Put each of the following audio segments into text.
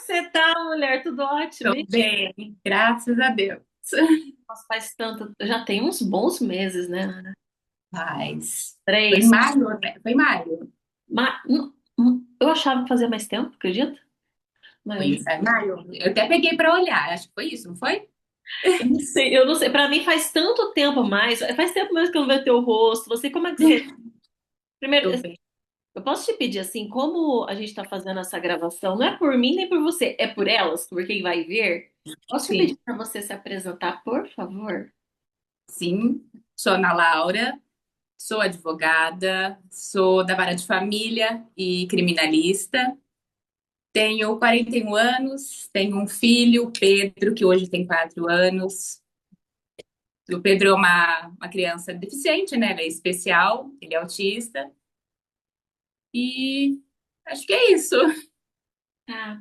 você tá, mulher? Tudo ótimo, Tô hein? bem, graças a Deus. Nossa, faz tanto. Já tem uns bons meses, né, Ana? Mas foi em Três. maio, né? Foi em maio. Eu achava que fazia mais tempo, acredita? Foi Mas isso, é maio. Eu até peguei pra olhar, acho que foi isso, não foi? eu não sei, eu não sei. Pra mim faz tanto tempo mais. Faz tempo mesmo que eu não vejo teu rosto. Você, como é que você. Primeiro, Tô bem. eu posso te pedir assim, como a gente tá fazendo essa gravação, não é por mim nem por você, é por elas, por quem vai ver. Posso te pedir Sim, pra você se apresentar, por favor? sim. Sou Ana Laura, sou advogada, sou da vara de família e criminalista. Tenho 41 anos, tenho um filho, Pedro, que hoje tem 4 anos. O Pedro é uma criança deficiente, né? Ele é especial, ele é autista. E acho que é isso. Tá.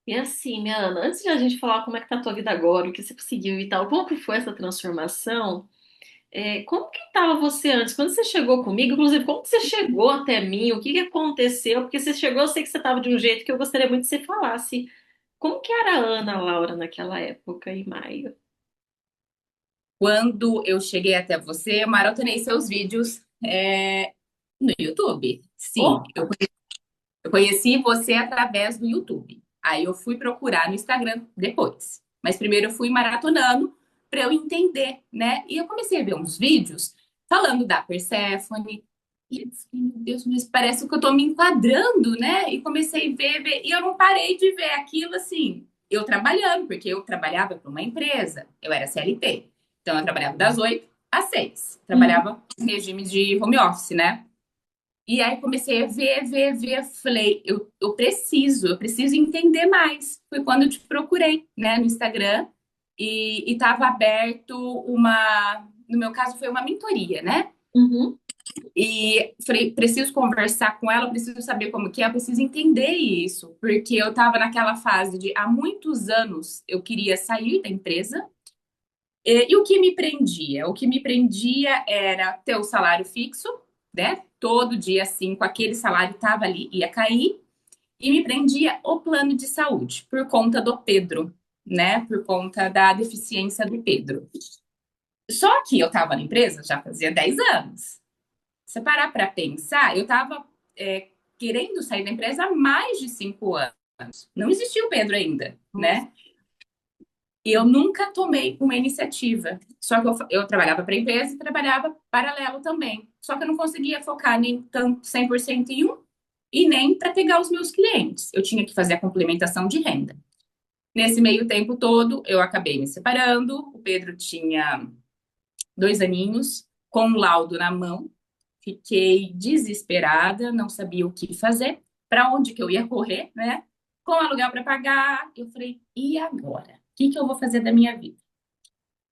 E assim, minha Ana, antes de a gente falar como é que tá a tua vida agora, o que você conseguiu e tal, como que foi essa transformação? Como que estava você antes? Quando você chegou comigo, inclusive, como que você chegou até mim? O que que aconteceu? Porque você chegou, eu sei que você estava de um jeito que eu gostaria muito que você falasse. Como que era a Ana Laura naquela época, em maio? Quando eu cheguei até você, eu maratonei seus vídeos no YouTube. Sim, Oh, eu conheci você através do YouTube. Aí eu fui procurar no Instagram depois. Mas primeiro eu fui maratonando para eu entender, né? E eu comecei a ver uns vídeos falando da Perséfone. E eu falei, meu Deus, mas parece que eu tô me enquadrando, né? E comecei a ver, e eu não parei de ver aquilo assim. Eu trabalhando, porque eu trabalhava para uma empresa, eu era CLT. Então eu trabalhava das 8 às 6. uhum. Trabalhava em regime de home office, né? E aí comecei a ver, falei, eu preciso entender mais. Foi quando eu te procurei, né, no Instagram, e estava aberto no meu caso foi uma mentoria, né? Uhum. E falei, preciso conversar com ela, preciso saber como que é, eu preciso entender isso, porque eu estava naquela fase de há muitos anos eu queria sair da empresa, e o que me prendia? O que me prendia era ter o salário fixo, né? Todo dia, assim, com aquele salário estava ali, ia cair. E me prendia o plano de saúde, por conta do Pedro, né? Por conta da deficiência do Pedro. Só que eu estava na empresa já fazia 10 anos. Se parar para pensar, eu estava querendo sair da empresa há mais de 5 anos. Não existia o Pedro ainda, Nossa. né? E eu nunca tomei uma iniciativa. Só que eu trabalhava para a empresa e trabalhava paralelo também. Só que eu não conseguia focar nem tanto 100% em um e nem para pegar os meus clientes. Eu tinha que fazer a complementação de renda. Nesse meio tempo todo, eu acabei me separando. O Pedro tinha 2 aninhos, com um laudo na mão. Fiquei desesperada, não sabia o que fazer, para onde que eu ia correr, né? Com aluguel para pagar. Eu falei, e agora? O que que eu vou fazer da minha vida?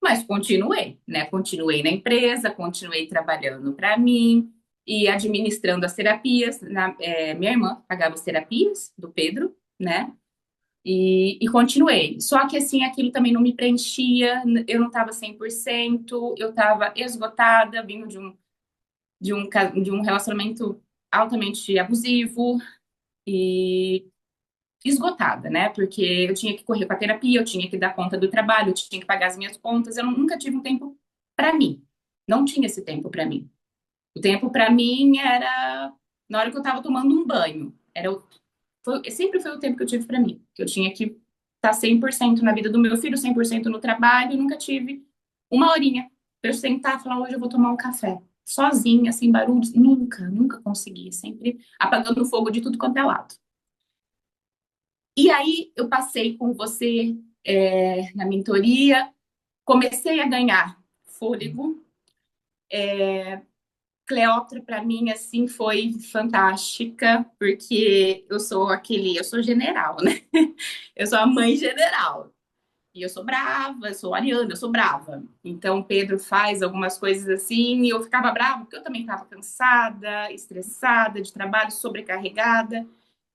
Mas continuei, né? Continuei na empresa, continuei trabalhando para mim e administrando as terapias. Minha irmã pagava as terapias do Pedro, né? E continuei. Só que assim, aquilo também não me preenchia, eu não estava 100%, eu estava esgotada, vindo de um relacionamento altamente abusivo e esgotada, né? Porque eu tinha que correr com a terapia, eu tinha que dar conta do trabalho, eu tinha que pagar as minhas contas, eu nunca tive um tempo para mim. Não tinha esse tempo para mim. O tempo para mim era na hora que eu estava tomando um banho. Sempre foi o tempo que eu tive para mim, que eu tinha que estar 100% na vida do meu filho, 100% no trabalho, e nunca tive uma horinha para eu sentar e falar, hoje eu vou tomar um café. Sozinha, sem barulhos, nunca consegui, sempre apagando o fogo de tudo quanto é lado. E aí eu passei com você na mentoria, comecei a ganhar fôlego. Cleópatra para mim assim foi fantástica, porque eu sou general, né? Eu sou a mãe general. E eu sou brava, eu sou ariana, eu sou brava. Então Pedro faz algumas coisas assim e eu ficava brava porque eu também estava cansada, estressada de trabalho, sobrecarregada.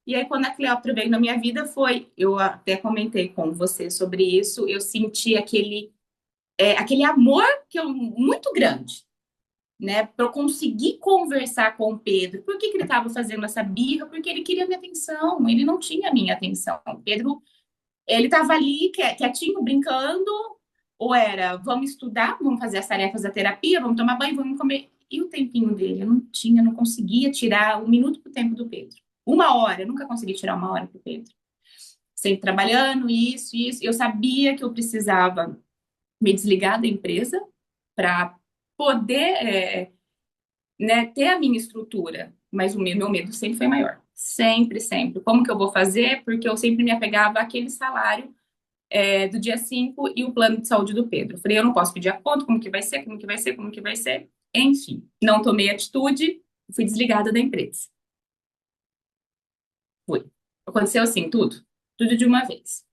E aí, quando a Cleópatra veio na minha vida, eu até comentei com você sobre isso, eu senti aquele amor muito grande. né? Para eu conseguir conversar com o Pedro. Por que que ele estava fazendo essa birra? Porque ele queria minha atenção, ele não tinha minha atenção. O Pedro, ele estava ali quietinho, brincando, ou era, vamos estudar, vamos fazer as tarefas da terapia, vamos tomar banho, vamos comer. E o tempinho dele? Eu não tinha, não conseguia tirar um minuto pro tempo do Pedro. Uma hora, eu nunca consegui tirar uma hora pro Pedro. Sempre trabalhando, isso. Eu sabia que eu precisava me desligar da empresa para poder, né, ter a minha estrutura. Mas o meu medo sempre foi maior. Sempre, sempre. Como que eu vou fazer? Porque eu sempre me apegava àquele salário do dia 5 e o plano de saúde do Pedro. Falei, eu não posso pedir a conta, como que vai ser, como que vai ser, como que vai ser. Enfim, não tomei atitude, fui desligada da empresa. Fui. Aconteceu assim, tudo. Tudo de uma vez.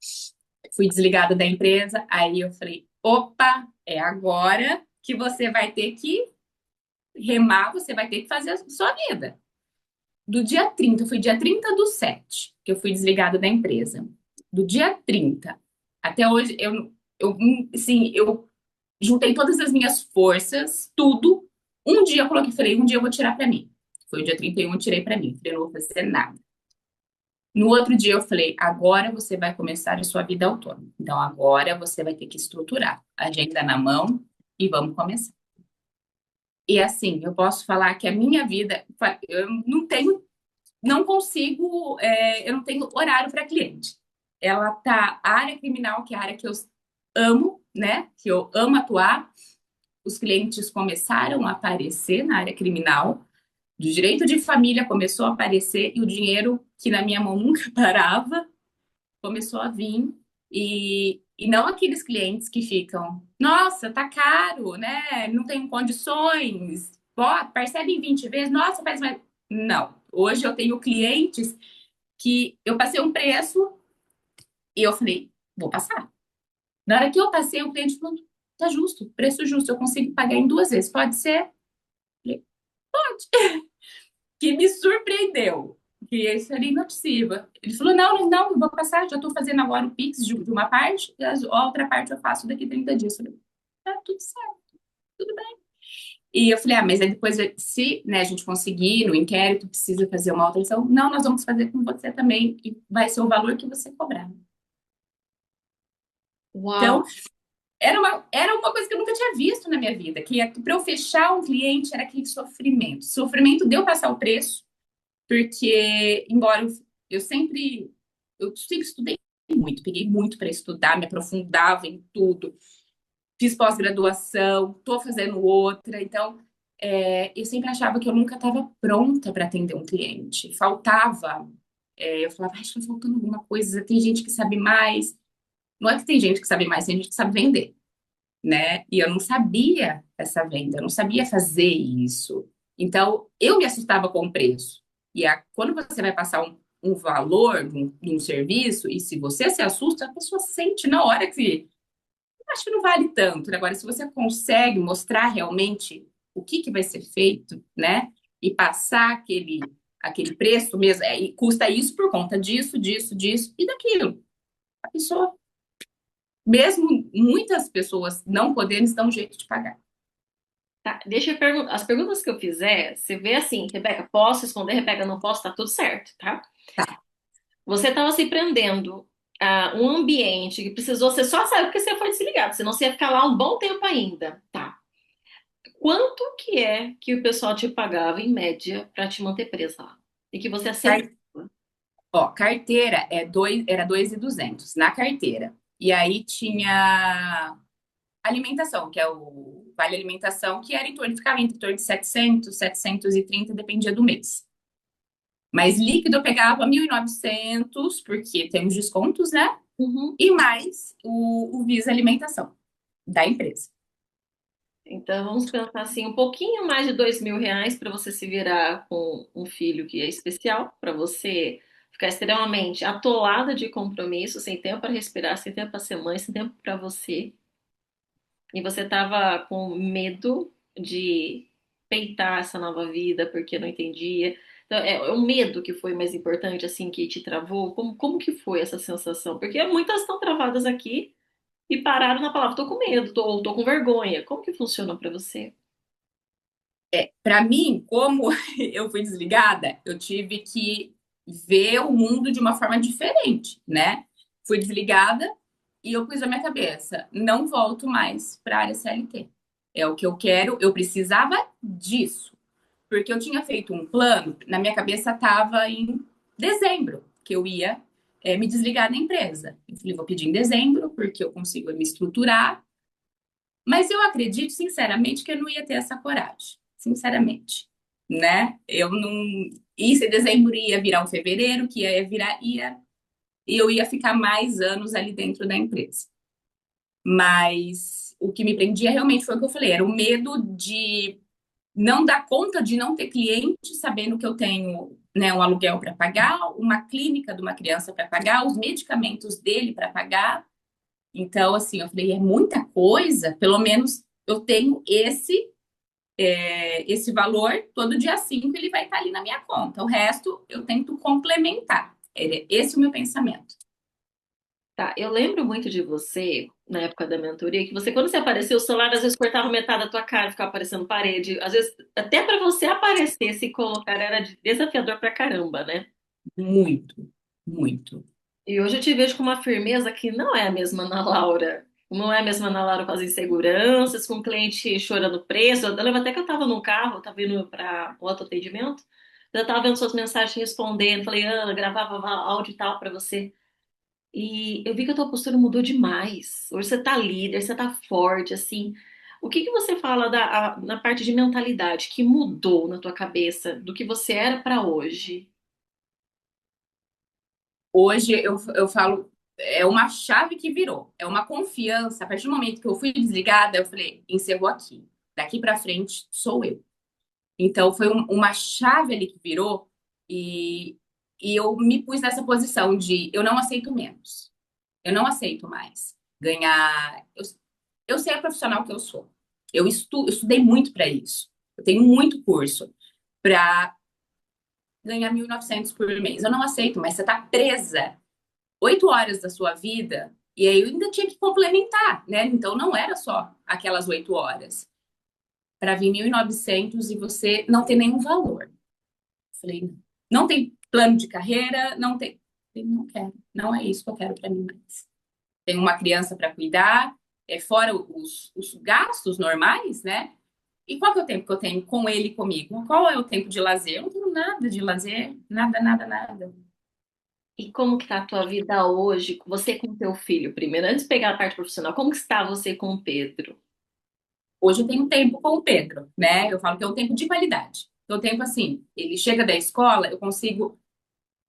Fui desligada da empresa, aí eu falei, opa, é agora que você vai ter que remar, você vai ter que fazer a sua vida. Do dia 30, foi dia 30/7 que eu fui desligada da empresa. Do dia 30 até hoje, assim, eu juntei todas as minhas forças, tudo. Um dia eu coloquei, falei, um dia eu vou tirar pra mim. Foi o dia 31, eu tirei pra mim. Falei, eu não vou fazer nada. No outro dia eu falei, agora você vai começar a sua vida autônoma. Então agora você vai ter que estruturar. Agenda na mão e vamos começar. E assim, eu posso falar que a minha vida, eu não tenho, não consigo, eu não tenho horário para cliente. Ela tá, a área criminal, que é a área que eu amo, né? Que eu amo atuar. Os clientes começaram a aparecer na área criminal. Do direito de família começou a aparecer e o dinheiro que na minha mão nunca parava começou a vir. E não aqueles clientes que ficam, nossa, tá caro, né? Não tenho condições. Ó, parcela em 20 vezes, nossa, faz mais. Não. Hoje eu tenho clientes que eu passei um preço e eu falei, vou passar. Na hora que eu passei, o cliente falou, tá justo, preço justo, eu consigo pagar em 2 vezes, pode ser? Eu falei, que me surpreendeu. Que isso era impossível. Ele falou: não, eu vou passar, já estou fazendo agora o Pix de uma parte, e a outra parte eu faço daqui 30 dias. Eu falei: tá tudo certo, tudo bem. E eu falei: mas aí depois, se né, a gente conseguir no inquérito, precisa fazer uma alteração, não, nós vamos fazer com você também, e vai ser o valor que você cobrar. Uau! Então, era uma coisa que eu nunca tinha visto na minha vida, que para eu fechar um cliente era aquele sofrimento. Sofrimento de eu passar o preço, porque, embora eu sempre estudei muito, peguei muito para estudar, me aprofundava em tudo, fiz pós-graduação, estou fazendo outra, então eu sempre achava que eu nunca estava pronta para atender um cliente, faltava, eu falava, acho que está faltando alguma coisa, tem gente que sabe mais, não é que tem gente que sabe mais, tem gente que sabe vender, né? E eu não sabia essa venda, eu não sabia fazer isso. Então, eu me assustava com o preço. Quando você vai passar um valor de um serviço, e se você se assusta, a pessoa sente na hora que acho que não vale tanto, né? Agora, se você consegue mostrar realmente o que vai ser feito, né? E passar aquele preço mesmo, e custa isso por conta disso, disso e daquilo. A pessoa, mesmo muitas pessoas não podendo, dão um jeito de pagar. Tá, deixa eu perguntar. As perguntas que eu fizer, você vê assim, Rebeca, posso responder, Rebeca, não posso, tá tudo certo, tá? Tá. Você estava se prendendo a um ambiente que precisou, você só saiu porque você foi desligado, senão você ia ficar lá um bom tempo ainda, tá? Quanto que é que o pessoal te pagava em média para te manter presa lá? E que você aceitava? Ó, carteira era 2.200 na carteira. E aí tinha alimentação, que é o vale alimentação, que era ficava em torno de 700, 730, dependia do mês. Mas líquido eu pegava 1.900 porque tem os descontos, né? Uhum. E mais o Visa Alimentação da empresa. Então vamos pensar assim, um pouquinho mais de R$ 2.000 para você se virar com um filho que é especial, para você ficar extremamente atolada de compromisso, sem tempo para respirar, sem tempo para ser mãe, sem tempo para você. E você tava com medo de peitar essa nova vida porque não entendia. Então, é o medo que foi mais importante, assim, que te travou? Como que foi essa sensação? Porque muitas estão travadas aqui e pararam na palavra, tô com medo, tô com vergonha. Como que funciona pra você? Para mim, como eu fui desligada, eu tive que ver o mundo de uma forma diferente, né? Fui desligada e eu pus na minha cabeça, não volto mais para a área CLT. É o que eu quero, eu precisava disso, porque eu tinha feito um plano, na minha cabeça estava em dezembro que eu ia me desligar da empresa. Eu falei, vou pedir em dezembro, porque eu consigo me estruturar, mas eu acredito, sinceramente, que eu não ia ter essa coragem. Sinceramente. Né? Eu não. Isso em dezembro ia virar um fevereiro, que ia virar. E eu ia ficar mais anos ali dentro da empresa. Mas o que me prendia realmente foi o que eu falei: era o medo de não dar conta de não ter cliente, sabendo que eu tenho, né, um aluguel para pagar, uma clínica de uma criança para pagar, os medicamentos dele para pagar. Então, assim, eu falei, é muita coisa, pelo menos eu tenho esse valor, todo dia 5 ele vai estar ali na minha conta. O resto eu tento complementar. Esse é o meu pensamento. Tá, eu lembro muito de você, na época da mentoria, que você, quando você apareceu, o celular às vezes cortava metade da tua cara, ficava aparecendo parede. Às vezes, até para você aparecer, se colocar, era desafiador pra caramba, né? Muito, muito. E hoje eu te vejo com uma firmeza que não é a mesma Ana Laura. Não é a mesma Ana Laura com as inseguranças, com o cliente chorando preço. Eu lembro até que eu estava no carro, estava indo para o autoatendimento, eu estava vendo suas mensagens respondendo. Falei, Ana, gravava áudio e tal para você. E eu vi que a tua postura mudou demais. Hoje você tá líder, você tá forte, assim. O que que você fala na parte de mentalidade que mudou na tua cabeça do que você era para hoje? Hoje eu falo, é uma chave que virou, é uma confiança. A partir do momento que eu fui desligada, eu falei, encerrou aqui. Daqui para frente sou eu. Então foi uma chave ali que virou e, e eu me pus nessa posição de eu não aceito menos. Eu não aceito mais ganhar. Eu sei a profissional que eu sou. Eu estudei muito para isso. Eu tenho muito curso para ganhar 1.900 por mês. Eu não aceito, mas você está presa 8 horas da sua vida e aí eu ainda tinha que complementar, né? Então não era só aquelas 8 horas para vir 1.900 e você não ter nenhum valor. Falei, não tem plano de carreira, não tem. Falei, não quero, não é isso que eu quero para mim mais. Tenho uma criança para cuidar, fora os gastos normais, né? E qual que é o tempo que eu tenho com ele e comigo? Qual é o tempo de lazer? Eu não tenho nada de lazer, nada, nada, nada. E como que tá a tua vida hoje, você com teu filho primeiro, antes de pegar a parte profissional, como que está você com o Pedro? Hoje eu tenho tempo com o Pedro, né? Eu falo que é um tempo de qualidade. Então, tempo assim, ele chega da escola, eu consigo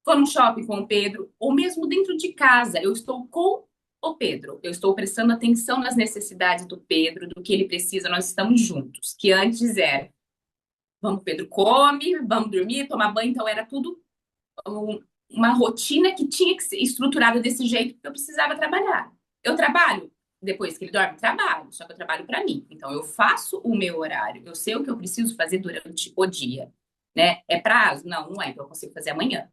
vou no shopping com o Pedro, ou mesmo dentro de casa, eu estou com o Pedro. Eu estou prestando atenção nas necessidades do Pedro, do que ele precisa, nós estamos juntos. Que antes era, vamos, Pedro come, vamos dormir, tomar banho, então era tudo uma rotina que tinha que ser estruturada desse jeito, porque eu precisava trabalhar. Eu trabalho depois que ele dorme, trabalho, só que eu trabalho para mim. Então eu faço o meu horário, eu sei o que eu preciso fazer durante o dia, né? É prazo? Não, não é, então eu consigo fazer amanhã.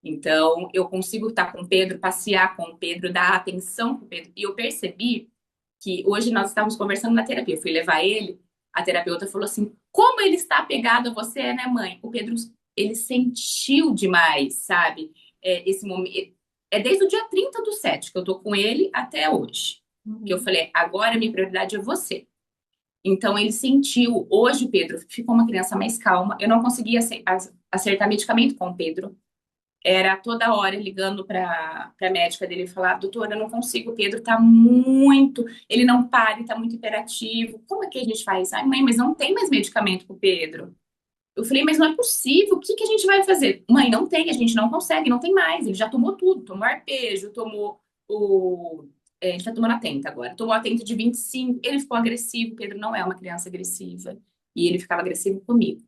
Então, eu consigo estar com o Pedro, passear com o Pedro, dar atenção para o Pedro. E eu percebi que hoje nós estávamos conversando na terapia. Eu fui levar ele, a terapeuta falou assim: como ele está apegado a você, né, mãe? O Pedro, ele sentiu demais, sabe? Esse momento. É desde o dia 30/7 que eu tô com ele até hoje. Que eu Uhum. falei: agora a minha prioridade é você. Então, ele sentiu. Hoje, o Pedro ficou uma criança mais calma. Eu não conseguia acertar medicamento com o Pedro. Era toda hora ligando para a médica dele e falar: doutora, eu não consigo, o Pedro tá muito, ele não para, ele tá muito hiperativo. Como é que a gente faz? Ai, mãe, mas não tem mais medicamento pro Pedro. Eu falei, mas não é possível, o que que a gente vai fazer? Mãe, não tem, a gente não consegue, não tem mais. Ele já tomou tudo, tomou arpejo, tomou o. Ele tá tomando atenta agora. Tomou atento de 25, ele ficou agressivo. Pedro não é uma criança agressiva. E ele ficava agressivo comigo.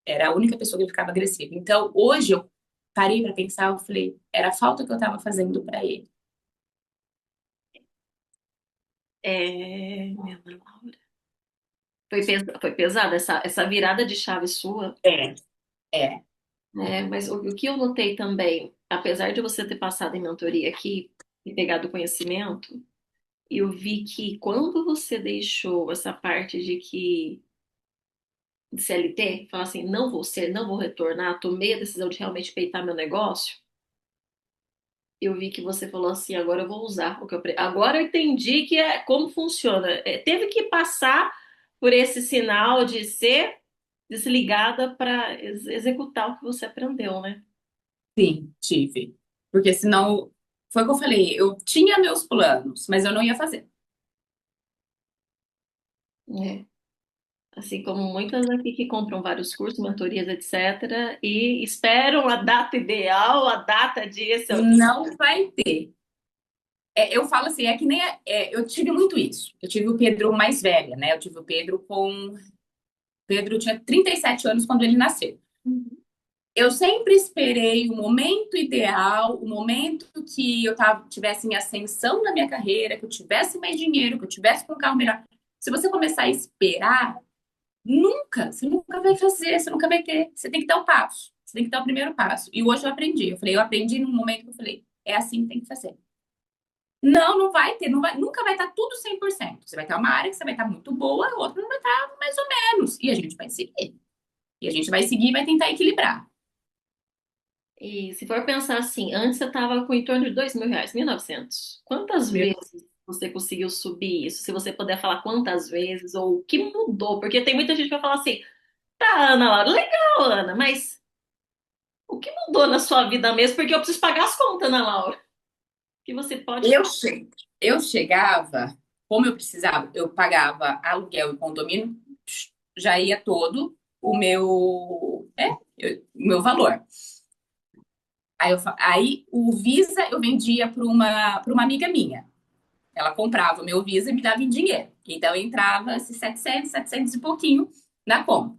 Era a única pessoa que ficava agressiva. Então, hoje eu parei para pensar, eu falei, era a falta que eu estava fazendo para ele. Minha Ana Laura. Foi pesada essa virada de chave sua, É, é. né? Mas o que eu notei também, apesar de você ter passado em mentoria aqui e pegado conhecimento, eu vi que quando você deixou essa parte de que de CLT, falar assim, não vou ser, não vou retornar, tomei a decisão de realmente peitar meu negócio, eu vi que você falou assim, agora eu vou usar o que agora eu entendi que é como funciona. Teve que passar por esse sinal de ser desligada para executar o que você aprendeu, né? Sim, tive. Porque senão, foi o que eu falei, eu tinha meus planos, mas eu não ia fazer. É. Assim como muitas aqui que compram vários cursos, mentorias, etc., e esperam a data ideal, a data disso. Não vai ter. Eu falo assim, é que nem eu tive muito isso. Eu tive o Pedro mais velha, né? Eu tive o Pedro com. Pedro tinha 37 anos quando ele nasceu. Eu sempre esperei o momento ideal, o momento que eu tivesse em ascensão na minha carreira, que eu tivesse mais dinheiro, que eu tivesse com um carro melhor. Se você começar a esperar, você nunca vai fazer, você nunca vai ter. Você tem que dar o passo, você tem que dar o primeiro passo. E hoje eu aprendi. Eu aprendi num momento que eu falei, é assim que tem que fazer. Não, não vai ter, nunca vai estar tudo 100%. Você vai ter uma área que você vai estar muito boa, outra não vai estar mais ou menos. E a gente vai seguir. E a gente vai seguir e vai tentar equilibrar. E se for pensar assim, antes você estava com em torno de R$ 2.000, 1.900. Quantas vezes você conseguiu subir isso? Se você puder falar quantas vezes ou o que mudou? Porque tem muita gente que vai falar assim, tá, Ana Laura, legal, Ana, mas o que mudou na sua vida mesmo? Porque eu preciso pagar as contas, Ana Laura. Que você pode Eu, falar. che- eu chegava, como eu precisava, eu pagava aluguel e condomínio, já ia todo o meu valor. Aí o Visa eu vendia para uma amiga minha. Ela comprava o meu Visa e me dava em dinheiro. Então entrava esses 700 e pouquinho na conta.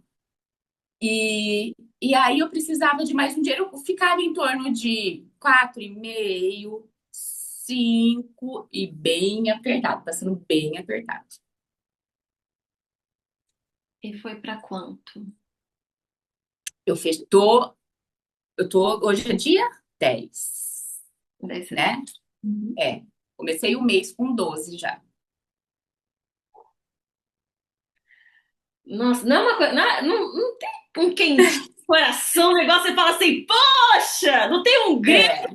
E aí eu precisava de mais um dinheiro, eu ficava em torno de 4,5, 5 e bem apertado, passando bem apertado. E foi para quanto? Eu fiz, tô, eu tô, hoje é dia 10, Daí você tá. né? Uhum. É, comecei o mês com 12 já. Nossa, não é uma coisa. Não tem um quentinho no coração, um negócio, você fala assim, poxa, não tem um grito. É,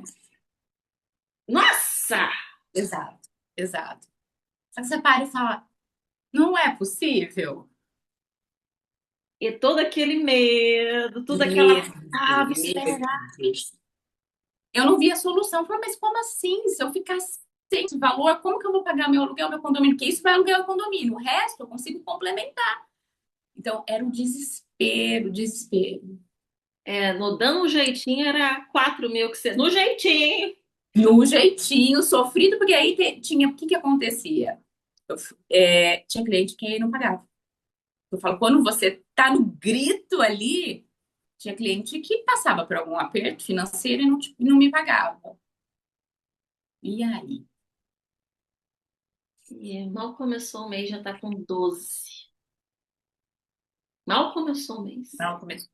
Nossa! exato, exato. Só que você para e fala, não é possível. E todo aquele medo, toda aquela. Medo, Ah, vou medo. esperar. Eu não via solução. Eu falei, mas como assim? Se eu ficar sem esse valor, como que eu vou pagar meu aluguel, meu condomínio? Porque isso vai aluguel e condomínio. O resto eu consigo complementar. Então, era o desespero, desespero. No dando um jeitinho era 4.000 que você. No jeitinho. No jeitinho, sofrido, porque aí tinha. O que que acontecia? Tinha cliente que não pagava. Eu falo, quando você tá no grito ali, tinha cliente que passava por algum aperto financeiro e não me pagava. E aí? E mal começou o mês, já tá com 12. Mal começou o mês. Não, começou.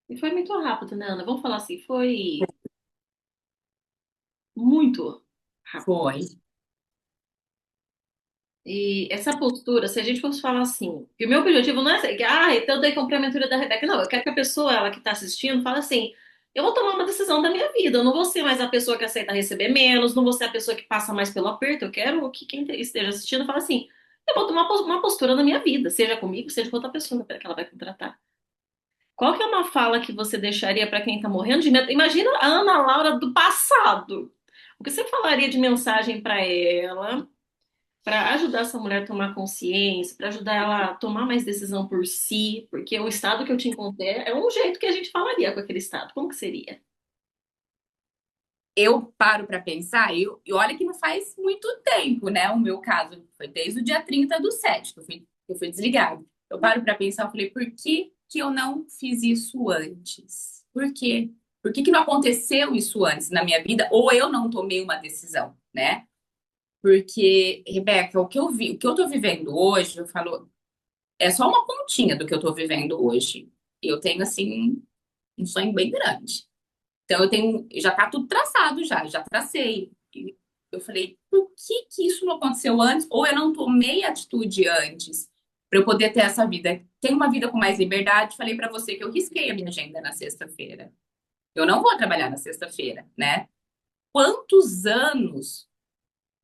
E foi muito rápido, né, Ana? Vamos falar assim, foi muito rápido. Foi. E essa postura, se a gente fosse falar assim, que o meu objetivo não é ser, então eu dei comprei a mentoria da Rebeca. Não, eu quero que a pessoa, ela que está assistindo, fale assim, eu vou tomar uma decisão da minha vida. Eu não vou ser mais a pessoa que aceita receber menos, não vou ser a pessoa que passa mais pelo aperto. Eu quero que quem esteja assistindo fale assim, eu vou tomar uma postura na minha vida, seja comigo, seja com outra pessoa que ela vai contratar. Qual que é uma fala que você deixaria para quem está morrendo de medo? Imagina a Ana Laura do passado. O que você falaria de mensagem para ela? Para ajudar essa mulher a tomar consciência, para ajudar ela a tomar mais decisão por si, porque o estado que eu te encontrei é um jeito que a gente falaria com aquele estado. Como que seria? Eu paro para pensar, e olha que não faz muito tempo, né? O meu caso foi desde o dia 30/7 que eu fui desligado. Eu paro para pensar, eu falei, por que que eu não fiz isso antes? Por quê? Por que que não aconteceu isso antes na minha vida? Ou eu não tomei uma decisão, né? Porque, Rebeca, o que eu tô vivendo hoje, eu falo, é só uma pontinha do que eu tô vivendo hoje. Eu tenho, assim, um sonho bem grande. Então já tá tudo traçado já tracei. E eu falei, por que que isso não aconteceu antes? Ou eu não tomei atitude antes para eu poder ter essa vida tenho uma vida com mais liberdade. Falei para você que eu risquei a minha agenda na sexta-feira. Eu não vou trabalhar na sexta-feira, né? Quantos anos?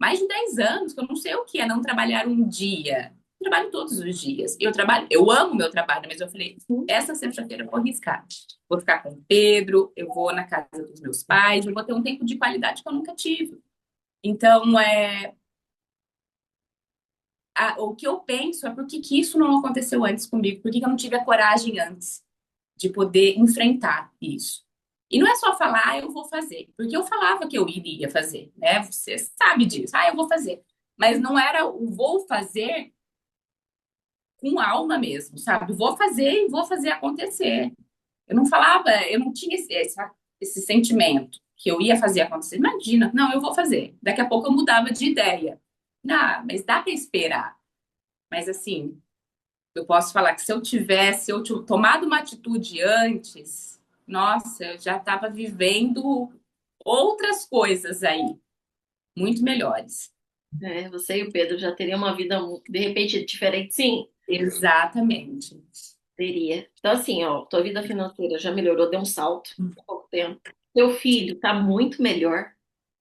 Mais de 10 anos que eu não sei o que é não trabalhar um dia. Eu trabalho todos os dias. Eu trabalho, eu amo meu trabalho, mas eu falei, essa sexta-feira eu vou arriscar. Vou ficar com o Pedro, eu vou na casa dos meus pais, eu vou ter um tempo de qualidade que eu nunca tive. Então, o que eu penso é por que que isso não aconteceu antes comigo? Por que que eu não tive a coragem antes de poder enfrentar isso? E não é só falar, eu vou fazer, porque eu falava que eu iria fazer, né? Você sabe disso, eu vou fazer. Mas não era o vou fazer com alma mesmo, sabe? Vou fazer e vou fazer acontecer. Eu não falava, eu não tinha esse sentimento que eu ia fazer acontecer. Imagina, não, eu vou fazer. Daqui a pouco eu mudava de ideia. Não, mas dá para esperar. Mas assim, eu posso falar que se eu tivesse tomado uma atitude antes, nossa, eu já estava vivendo outras coisas aí, muito melhores. É, você e o Pedro já teriam uma vida, de repente, diferente? Sim, Exatamente. teria. Então, assim, ó, tua vida financeira já melhorou, deu um salto há pouco tempo. Teu filho tá muito melhor.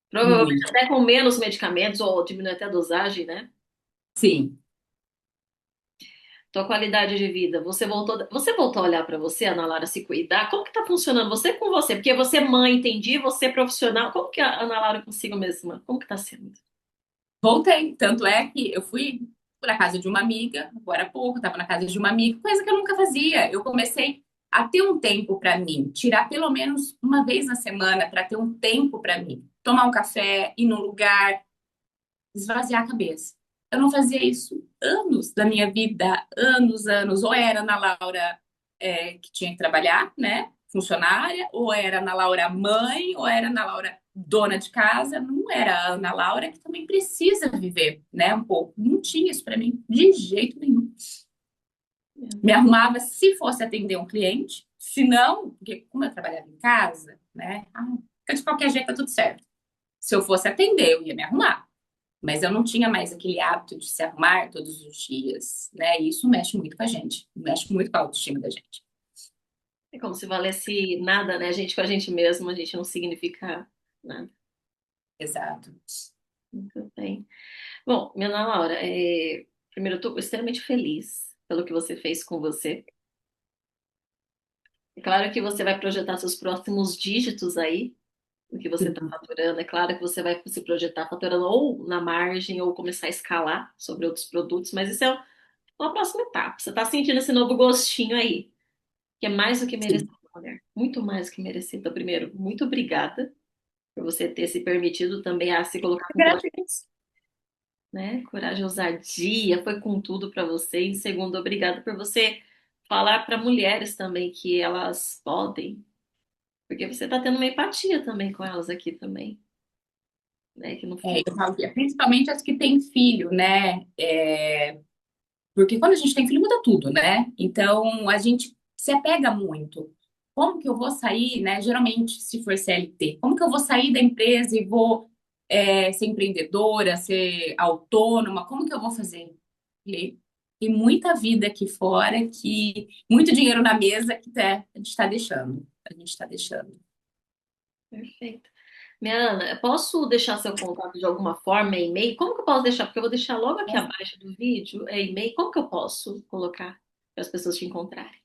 Provavelmente Muito. até com menos medicamentos ou diminuir até a dosagem, né? Sim. Tua qualidade de vida, você voltou a olhar pra você, Ana Lara, se cuidar? Como que tá funcionando você com você? Porque você é mãe, entendi, você é profissional. Como que a Ana Lara consigo mesma? Como que tá sendo? Voltei. Tanto é que eu fui na casa de uma amiga, agora há pouco, estava na casa de uma amiga, coisa que eu nunca fazia. Eu comecei a ter um tempo para mim, tirar pelo menos uma vez na semana para ter um tempo para mim. Tomar um café, ir num lugar, esvaziar a cabeça. Eu não fazia isso anos da minha vida, anos, anos. Ou era na Laura, que tinha que trabalhar, né? Funcionária, ou era na Laura mãe, ou era na Laura dona de casa. Não era a Ana Laura que também precisa viver, né? Um pouco. Não tinha isso para mim, de jeito nenhum. Me arrumava se fosse atender um cliente, se não, porque como eu trabalhava em casa, né? De qualquer jeito tá tudo certo. Se eu fosse atender, eu ia me arrumar. Mas eu não tinha mais aquele hábito de se arrumar todos os dias, né? E isso mexe muito com a gente, mexe muito com a autoestima da gente. É como se valesse nada, né? A gente com a gente mesmo, a gente não significa nada. Exato. Muito bem. Bom, minha Ana Laura, primeiro eu estou extremamente feliz pelo que você fez com você. É claro que você vai projetar seus próximos dígitos aí, o que você está Sim. faturando. É claro que você vai se projetar faturando ou na margem ou começar a escalar sobre outros produtos, mas isso é uma próxima etapa. Você está sentindo esse novo gostinho aí, que é mais do que merecido, Sim. mulher. Muito mais do que merecido. Então, primeiro, muito obrigada por você ter se permitido também a se colocar com coragem, Agradeço. né? Coragem, ousadia, foi com tudo para você. E segundo, obrigada por você falar para mulheres também que elas podem, porque você está tendo uma empatia também com elas aqui também, né? Que no fim, Eu falo que principalmente as que têm filho, né? Porque quando a gente tem filho muda tudo, né? Então a gente se apega muito. Como que eu vou sair, né? Geralmente, se for CLT, como que eu vou sair da empresa e vou ser empreendedora, ser autônoma? Como que eu vou fazer? E tem muita vida aqui fora que muito dinheiro na mesa que a gente está deixando. A gente está deixando. perfeito. Minha Ana, eu posso deixar seu contato de alguma forma, e-mail? Como que eu posso deixar? Porque eu vou deixar logo aqui abaixo do vídeo, e-mail. Como que eu posso colocar para as pessoas te encontrarem?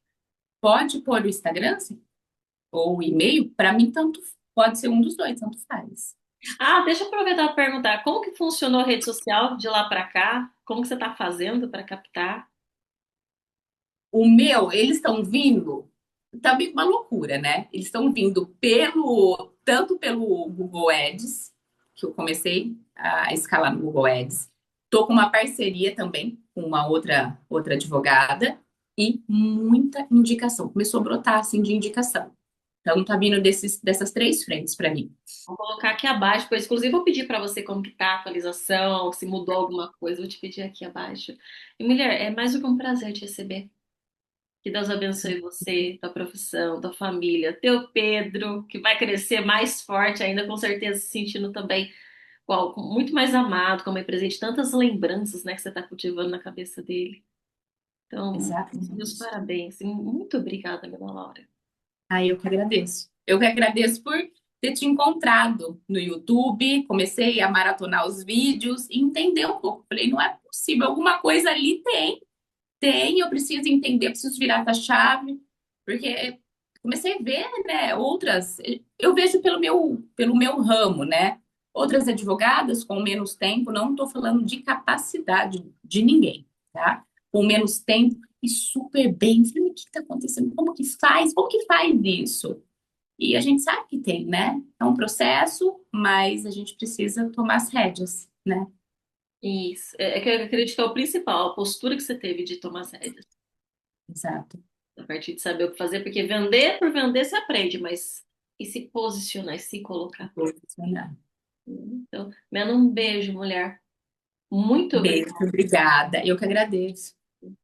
Pode pôr o Instagram, sim, ou o e-mail, para mim tanto pode ser um dos dois, tanto faz. Ah, deixa eu aproveitar para perguntar, como que funcionou a rede social de lá para cá? Como que você está fazendo para captar? O meu, eles estão vindo, tá meio uma loucura, né? Eles estão vindo tanto pelo Google Ads, que eu comecei a escalar no Google Ads. Tô com uma parceria também com uma outra advogada e muita indicação. Começou a brotar assim de indicação. Então tá vindo dessas três frentes para mim. Vou colocar aqui abaixo, pois inclusive vou pedir para você como que tá a atualização, se mudou alguma coisa, vou te pedir aqui abaixo. E mulher, é mais do que um prazer te receber. Que Deus abençoe você, tua profissão, tua família, teu Pedro, que vai crescer mais forte ainda, com certeza se sentindo também muito mais amado, como é presente, tantas lembranças, né, que você está cultivando na cabeça dele. Então, meus Exatamente. parabéns. E muito obrigada, Ana Laura. Aí eu que agradeço. Eu que agradeço por ter te encontrado no YouTube, comecei a maratonar os vídeos e entender um pouco. Falei, não é possível, alguma coisa ali tem, eu preciso entender, preciso virar essa chave, porque comecei a ver, né, outras, eu vejo pelo meu ramo, né, outras advogadas com menos tempo, não estou falando de capacidade de ninguém, tá? Com menos tempo e super bem. Eu falei, o que está acontecendo? Como que faz? Como que faz isso? E a gente sabe que tem, né? É um processo, mas a gente precisa tomar as rédeas, né? Isso. É que eu acredito que é o principal, a postura que você teve de tomar as rédeas. Exato. A partir de saber o que fazer, porque vender por vender você aprende, mas e se posicionar, e se colocar. Posicionar. Então, Mena, um beijo, mulher. Muito Beijo, obrigada. obrigada. Eu que agradeço.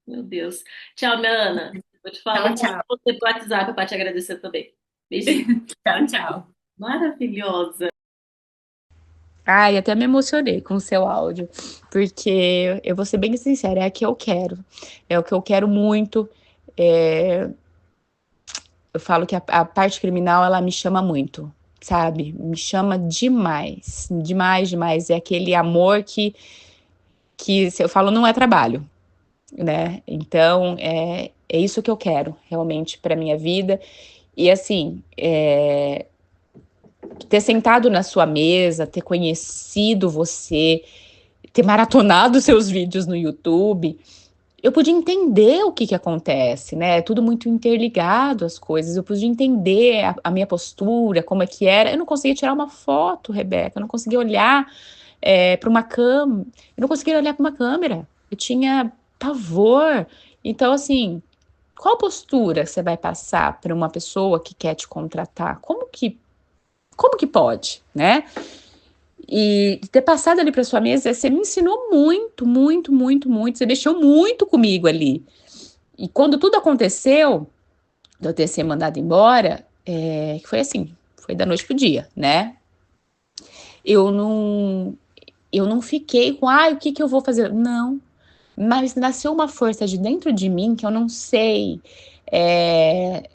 Meu Deus. Tchau, minha Ana. Vou te falar, Tchau, vou falar tchau. com você pelo WhatsApp para te agradecer também. Beijinho. Tchau, tchau. Maravilhosa. Ai, até me emocionei com o seu áudio, porque eu vou ser bem sincera, é a que eu quero, é o que eu quero muito. É, eu falo que a parte criminal, ela me chama muito, sabe? Me chama demais, demais, demais. É aquele amor que se eu falo, não é trabalho, né? Então, é isso que eu quero, realmente, para minha vida. E assim, ter sentado na sua mesa, ter conhecido você, ter maratonado seus vídeos no YouTube, eu pude entender o que que acontece, né? É tudo muito interligado as coisas. Eu pude entender a minha postura, como é que era. Eu não conseguia tirar uma foto, Rebeca. Eu não conseguia olhar para uma câmera. Eu não conseguia olhar para uma câmera. Eu tinha pavor. Então, assim, qual postura você vai passar para uma pessoa que quer te contratar? Como que pode, né? E ter passado ali para sua mesa, você me ensinou muito, muito, muito, muito. Você mexeu muito comigo ali. E quando tudo aconteceu, de eu ter sido mandado embora, que foi assim, foi da noite pro dia, né? Eu não, eu não fiquei com, o que que eu vou fazer? Não, mas nasceu uma força de dentro de mim que eu não sei, é,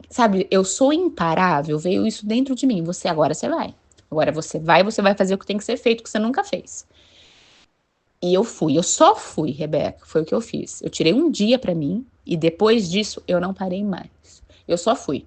sabe? Eu sou imparável, veio isso dentro de mim. Você vai. Agora você vai fazer o que tem que ser feito, que você nunca fez. E eu só fui, Rebeca, foi o que eu fiz. Eu tirei um dia pra mim e depois disso eu não parei mais. Eu só fui.